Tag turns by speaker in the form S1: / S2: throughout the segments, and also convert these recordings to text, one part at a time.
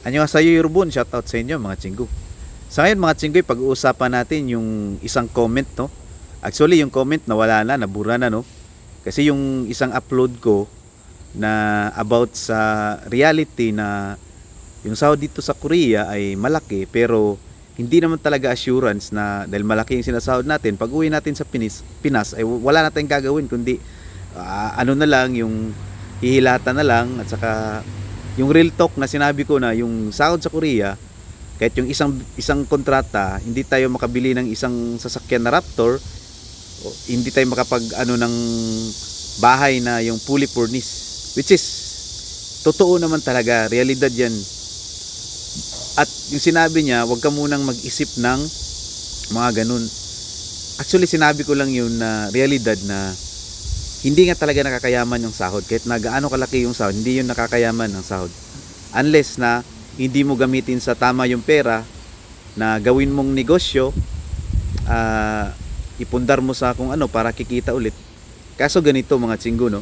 S1: Annyeonghaseyo Yorobun, shoutout sa inyo mga chinggo. Sa ngayon mga chinggo, pag-uusapan natin yung isang comment, no? Actually, yung comment nawala na, nabura na, no? Kasi yung isang upload ko na about sa reality na yung sahod dito sa Korea ay malaki, pero hindi naman talaga assurance na dahil malaki yung sinasahod natin, pag uwi natin sa Pinas ay wala na tayong gagawin kundi ano na lang, yung hihilata na lang, at saka yung real talk na sinabi ko na yung sahod sa Korea, kahit yung isang kontrata, hindi tayo makabili ng isang sasakyan na Raptor, o hindi tayo makapag ano ng bahay na yung fully furnished, which is totoo naman talaga, realidad yan. At yung sinabi niya, wag ka munang mag-isip ng mga ganun. Actually, sinabi ko lang yun na realidad na hindi nga talaga nakakayaman yung sahod. Kahit na gaano kalaki yung sahod, hindi yun nakakayaman ng sahod. Unless na hindi mo gamitin sa tama yung pera na gawin mong negosyo, ipundar mo sa kung ano para kikita ulit. Kaso ganito mga chinggo, no?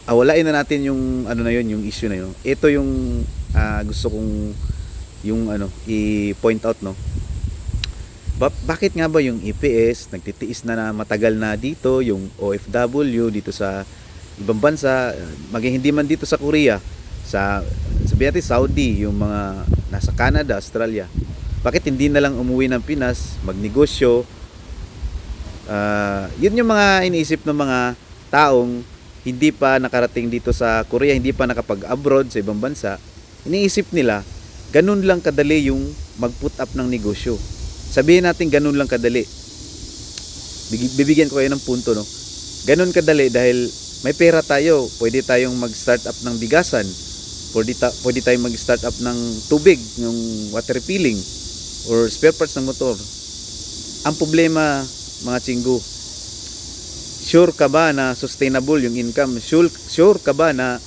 S1: Walain na natin yung ano na yun, yung issue na yun. Ito yung gusto kong yung ano i-point out, no? Bakit nga ba yung EPS nagtitiis na matagal na dito, yung OFW dito sa ibang bansa, maging hindi man dito sa Korea, sa sabihin natin Saudi, yung mga nasa Canada, Australia, bakit hindi na lang umuwi ng Pinas, magnegosyo? Yun yung mga iniisip ng mga taong hindi pa nakarating dito sa Korea, hindi pa nakapag-abroad sa ibang bansa. Iniisip nila, ganun lang kadali yung mag-put up ng negosyo. Sabihin natin ganun lang kadali. Bibigyan ko kayo ng punto, no? Ganun kadali dahil may pera tayo. Pwede tayong mag-start up ng bigasan. Pwede tayong mag-start up ng tubig, ng water refilling, or spare parts ng motor. Ang problema, mga chinggo, sure ka ba na sustainable yung income? Sure ka ba na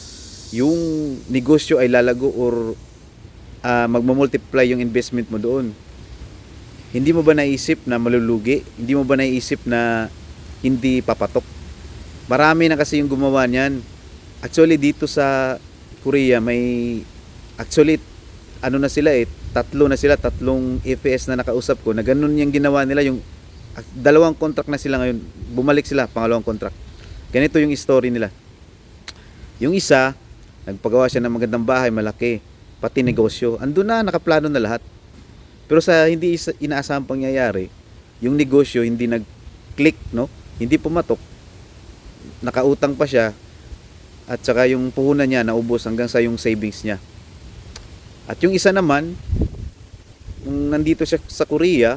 S1: yung negosyo ay lalago or magmamultiply yung investment mo doon? Hindi mo ba naisip na malulugi? Hindi mo ba naisip na hindi papatok? Marami na kasi yung gumawa niyan. Actually dito sa Korea actually ano na sila tatlong EPS na nakausap ko na ganun yung ginawa nila. Yung dalawang contract na sila ngayon, bumalik sila, pangalawang contract. Ganito yung story nila. Yung isa, nagpagawa siya ng magandang bahay, malaki, pati negosyo. Andun na, nakaplano na lahat. Pero sa hindi inaasahang pangyayari, yung negosyo hindi nag-click, no? Hindi pumatok. Nakautang pa siya, at saka yung puhunan niya naubos hanggang sa yung savings niya. At yung isa naman, nung nandito siya sa Korea,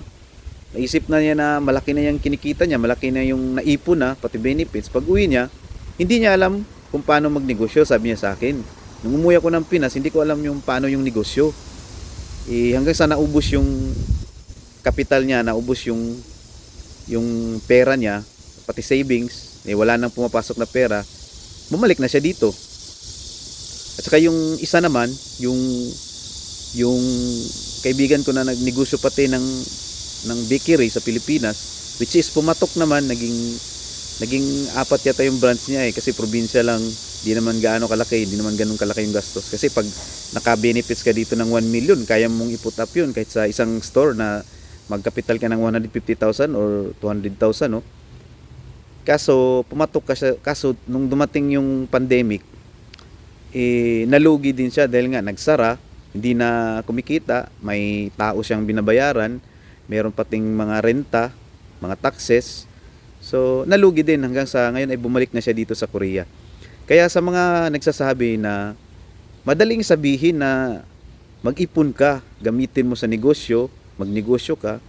S1: naisip na niya na malaki na yung kinikita niya, malaki na yung naipon na, pati benefits. Pag uwi niya, hindi niya alam kung paano magnegosyo, sabi niya sa akin. Nung umuwi ako ng Pinas, hindi ko alam yung paano yung negosyo. Hanggang sa naubos yung kapital niya, naubos yung pera niya, pati savings, wala nang pumapasok na pera, bumalik na siya dito. At saka yung isa naman, yung kaibigan ko na nagnegosyo pati ng bakery sa Pilipinas, which is pumatok naman, naging 4 yata yung branch niya kasi probinsya lang, di naman gaano kalaki, di naman ganun kalaki yung gastos. Kasi pag naka-benefits ka dito ng 1 million, kaya mong i-put up yun kahit sa isang store na magkapital ka ng 150,000 or 200,000, no? Kaso pumatok ka siya, kaso nung dumating yung pandemic, nalugi din siya dahil nga nagsara, hindi na kumikita, may tao siyang binabayaran, meron pating mga renta, mga taxes. So nalugi din hanggang sa ngayon ay bumalik na siya dito sa Korea. Kaya sa mga nagsasabi na madaling sabihin na mag-ipon ka, gamitin mo sa negosyo, magnegosyo ka,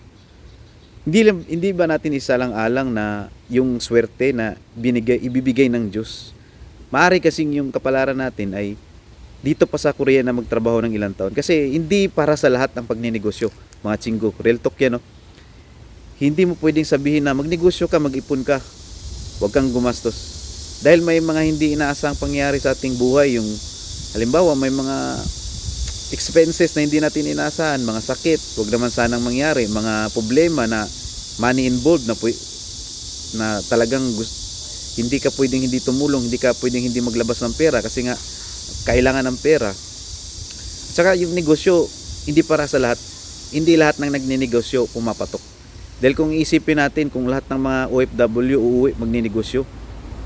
S1: hindi ba natin isalang-alang na yung swerte na ibibigay ng Diyos? Maaari kasing yung kapalaran natin ay dito pa sa Korea na magtrabaho ng ilang taon. Kasi hindi para sa lahat ng pagninegosyo, mga chinggo. Real talk yan, no? Hindi mo pwedeng sabihin na magnegosyo ka, mag-ipon ka, huwag kang gumastos. Dahil may mga hindi inaasahang pangyayari sa ating buhay. Yung halimbawa, may mga expenses na hindi natin inaasahan, mga sakit, huwag naman sanang mangyari, mga problema na money involved na talagang hindi ka pwedeng hindi tumulong, hindi ka pwedeng hindi maglabas ng pera kasi nga kailangan ng pera. Tsaka yung negosyo, hindi para sa lahat. Hindi lahat ng nagninegosyo pumapatok. Dahil kung isipin natin, kung lahat ng mga OFW uuwi magninegosyo,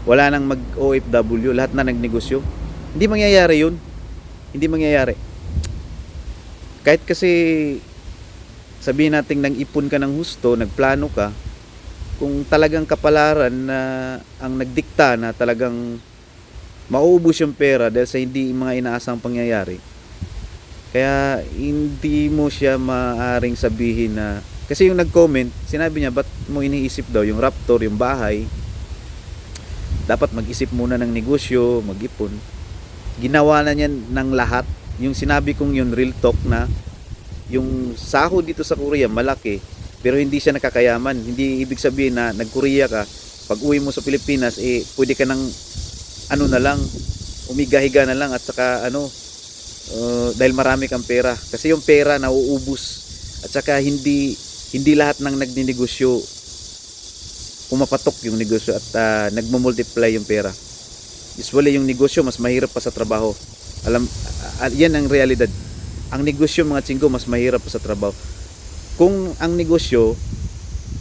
S1: wala nang mag-OFW, lahat na nagnegosyo, hindi mangyayari yun. Hindi mangyayari. Kahit kasi sabihin natin nang ipon ka ng husto, nagplano ka, kung talagang kapalaran na ang nagdikta na talagang mauubos yung pera dahil sa hindi mga inaasang pangyayari, kaya hindi mo siya maaring sabihin na, kasi yung nag-comment, sinabi niya, ba't mo iniisip daw yung Raptor, yung bahay, dapat mag-isip muna ng negosyo, mag-ipon. Ginawa na niya ng lahat. Yung sinabi kong yun, real talk na, yung sahod dito sa Korea malaki, pero hindi siya nakakayaman. Hindi ibig sabihin na nag-Korea ka, pag uwi mo sa Pilipinas, pwede ka nang na lang, umiga-higa na lang, at saka dahil marami kang pera. Kasi yung pera nauubos, at saka hindi lahat ng nagninegosyo pumapatok yung negosyo at nagmo-multiply yung pera. Usually yung negosyo mas mahirap pa sa trabaho. Yan ang realidad. Ang negosyo, mga tsinggo, mas mahirap pa sa trabaho. Kung ang negosyo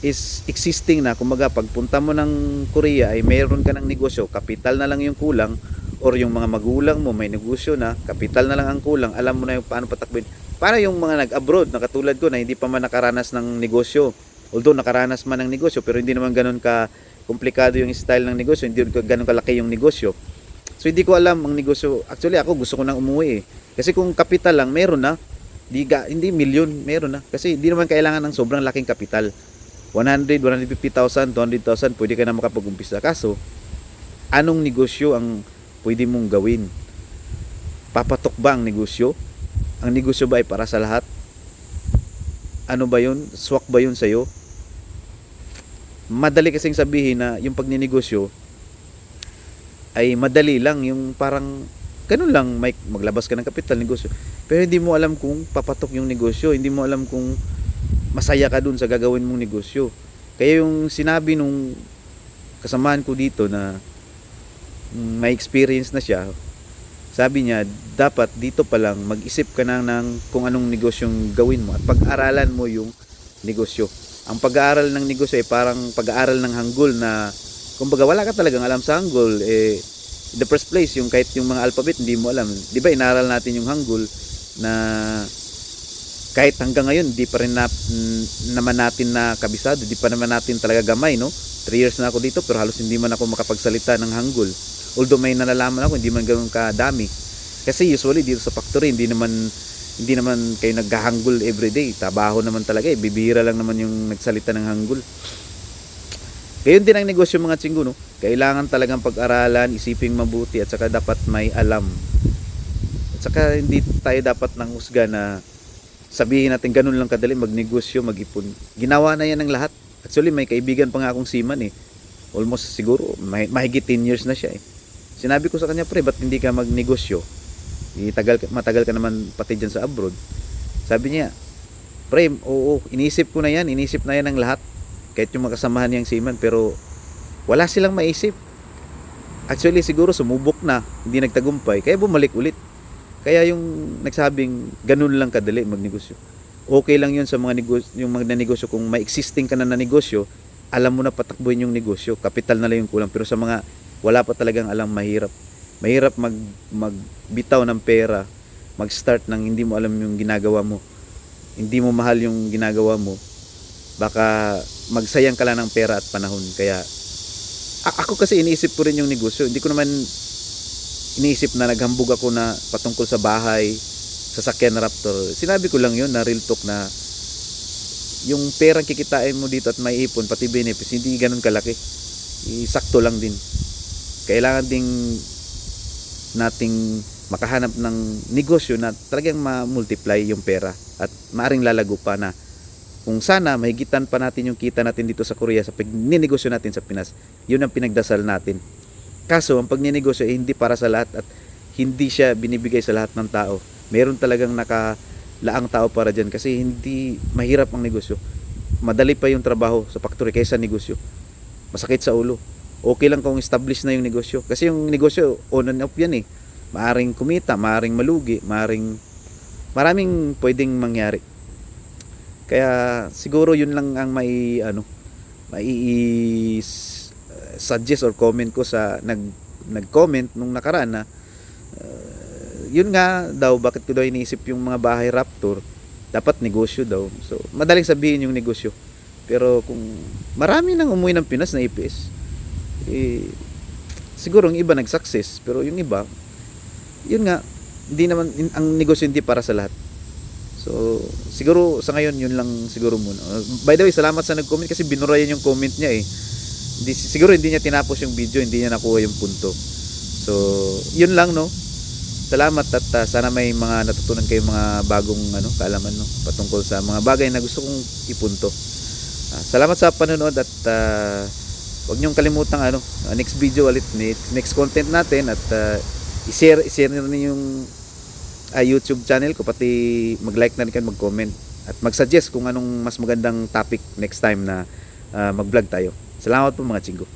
S1: is existing na, kumbaga pagpunta mo ng Korea ay mayroon ka ng negosyo, kapital na lang yung kulang, or yung mga magulang mo may negosyo na, kapital na lang ang kulang, alam mo na yung paano patakbin. Para yung mga nag-abroad na katulad ko na hindi pa man nakaranas ng negosyo, although nakaranas man ng negosyo pero hindi naman ganun ka komplikado yung style ng negosyo, hindi ganun kalaki yung negosyo. So hindi ko alam ang negosyo. Actually ako gusto ko nang umuwi Kasi kung kapital lang meron na, hindi milyon, meron na. Kasi hindi naman kailangan ng sobrang laking kapital. 100, 150,000, 200,000 pwede ka na makapag-umpisa. Kaso anong negosyo ang pwede mong gawin? Papatok ba ang negosyo? Ang negosyo ba ay para sa lahat? Ano ba yun? Swak ba yun sa'yo? Madali kasing sabihin na yung pagninegosyo ay madali lang, yung parang ganun lang, maglabas ka ng kapital, negosyo. Pero hindi mo alam kung papatok yung negosyo, hindi mo alam kung masaya ka dun sa gagawin mong negosyo. Kaya yung sinabi nung kasamahan ko dito na may experience na siya, sabi niya, dapat dito pa lang mag-isip ka na ng kung anong negosyong gawin mo at pag-aralan mo yung negosyo. Ang pag-aaral ng negosyo ay parang pag-aaral ng hanggol na kumbaga wala ka talagang alam sa hanggol. In the first place, yung kahit yung mga alphabet hindi mo alam. Di ba inaral natin yung hanggol na kahit hanggang ngayon di pa rin naman natin na kabisado, di pa naman natin talaga gamay, no? 3 years na ako dito pero halos hindi man ako makapagsalita ng hanggol. Although may nalalaman ako, hindi man ganoon kadami. Kasi usually dito sa factory hindi naman kayo naghahanggol everyday. Trabaho naman talaga, bibihira lang naman yung nagsalita ng hanggol. Gayon din ang negosyo, mga tsinggo, no? Kailangan talagang pag-aralan, isiping mabuti, at saka dapat may alam. At saka hindi tayo dapat nang husga na sabihin natin ganun lang kadali magnegosyo, mag-ipon. Ginawa na yan ng lahat. Actually may kaibigan pa nga akong seaman almost siguro mahigit 10 years na siya Sinabi ko sa kanya, pre, ba't hindi ka magnegosyo? Matagal ka naman pati dyan sa abroad. Sabi niya, pre, oo, inisip na yan ng lahat. Kahit yung makasamahan niyang seaman, pero wala silang maisip. Actually siguro sumubok na, hindi nagtagumpay, kaya bumalik ulit. Kaya yung nagsabing ganun lang kadali magnegosyo. Okay lang yun sa mga negosyo, yung mga negosyo kung may existing ka na negosyo, alam mo na patakbuhin yung negosyo, kapital na lang yung kulang. Pero sa mga wala pa talagang alam, mahirap magbitaw ng pera, mag-start ng hindi mo alam yung ginagawa mo, hindi mo mahal yung ginagawa mo, baka magsayang ka lang ng pera at panahon. Kaya ako kasi iniisip ko rin yung negosyo, hindi ko naman iniisip na naghambog ako na patungkol sa bahay, sasakyan na Raptor. Sinabi ko lang yun na real talk na yung perang kikitain mo dito at may ipon, pati benefits, hindi ganun kalaki. Sakto lang din. Kailangan ding nating makahanap ng negosyo na talagang ma-multiply yung pera at maaring lalago pa na kung sana mahigitan pa natin yung kita natin dito sa Korea sa pagninegosyo natin sa Pinas. Yun ang pinagdasal natin. Kaso ang pagninegosyo hindi para sa lahat at hindi siya binibigay sa lahat ng tao. Meron talagang nakalaang tao para dyan kasi hindi mahirap ang negosyo. Madali pa yung trabaho sa factory kaysa negosyo. Masakit sa ulo. Okay lang kung establish na yung negosyo. Kasi yung negosyo, on and off yan maaring kumita, maaring malugi, maraming pwedeng mangyari. Kaya siguro yun lang ang mai suggest or comment ko sa nag-comment nung nakaraan na yun nga daw, bakit ko daw iniisip yung mga bahay raptor, dapat negosyo daw. So madaling sabihin yung negosyo, pero kung marami nang umuwi ng Pinas na EPS, siguro yung iba nag-success, pero yung iba, yun nga, hindi naman, ang negosyo hindi para sa lahat. So siguro sa ngayon yun lang siguro muna. By the way, salamat sa nag-comment kasi binura yan yung comment niya eh. Siguro hindi niya tinapos yung video, hindi niya nakuha yung punto. So yun lang, no. Salamat at sana may mga natutunan kayo, mga bagong kaalaman, no, patungkol sa mga bagay na gusto kong ipunto. Salamat sa panonood at huwag niyong kalimutang next video ulit, next content natin, at i-share niyo yung YouTube channel ko, pati mag-like na rin kayo, mag-comment at mag-suggest kung anong mas magandang topic next time na mag-vlog tayo. Salamat po mga chinggo.